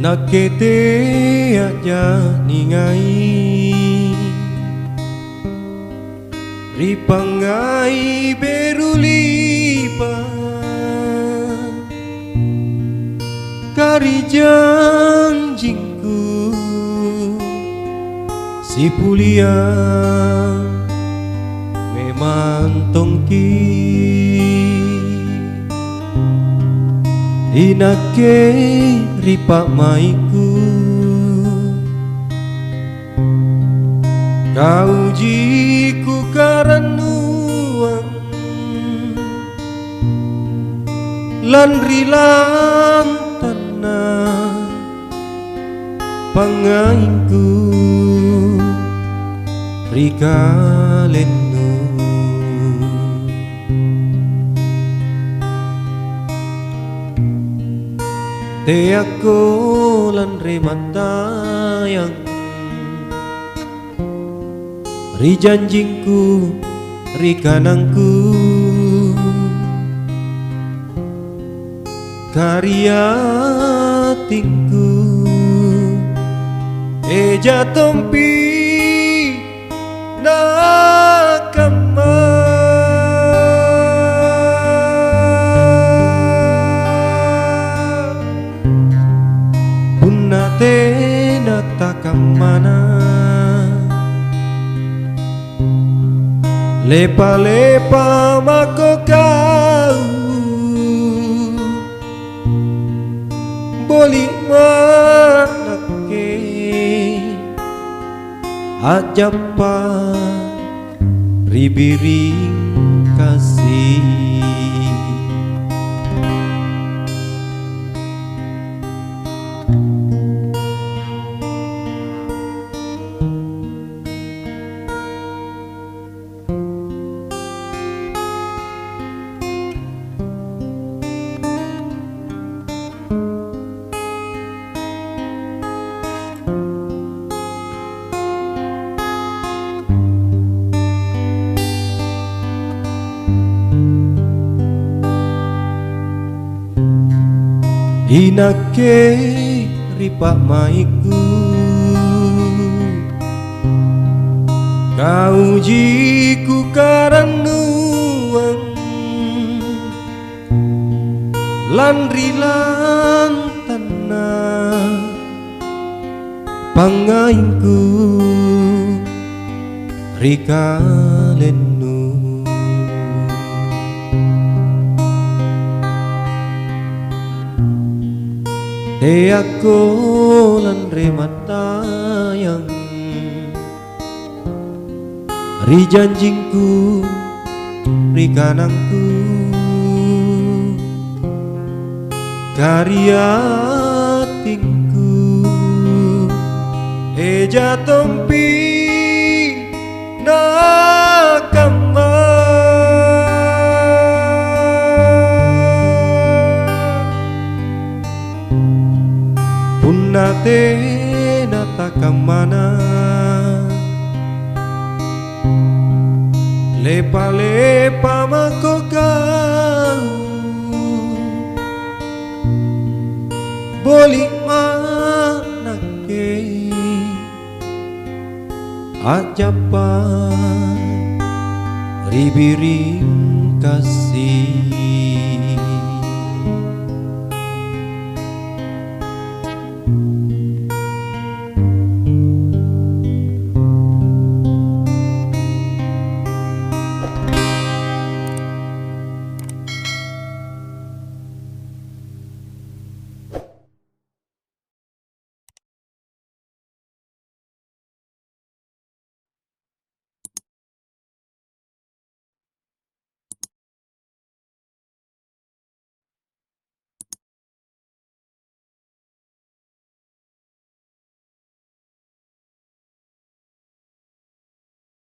nakete aja ningai ripangai berulipa kari janjingku si pulia memang tongki inake ripak maiku kau jiku karanuang lan rilang tanah pangainku rikalenu te aku lan rematayang ri janjingku ri kanangku karya tingku eja tompi nakama punate natakamana lepa-lepa mako kau boli manake ajapa ribiring kasih inake ripak maiku kau jiku karanuang lan rilang tanah pangainku rikalenu te aku lan rematayang ri janjingku ri kanangku karya tingku eja tompi nakama punate natakamana lepa-lepa mako kau boli manake ajapa ribiring kasih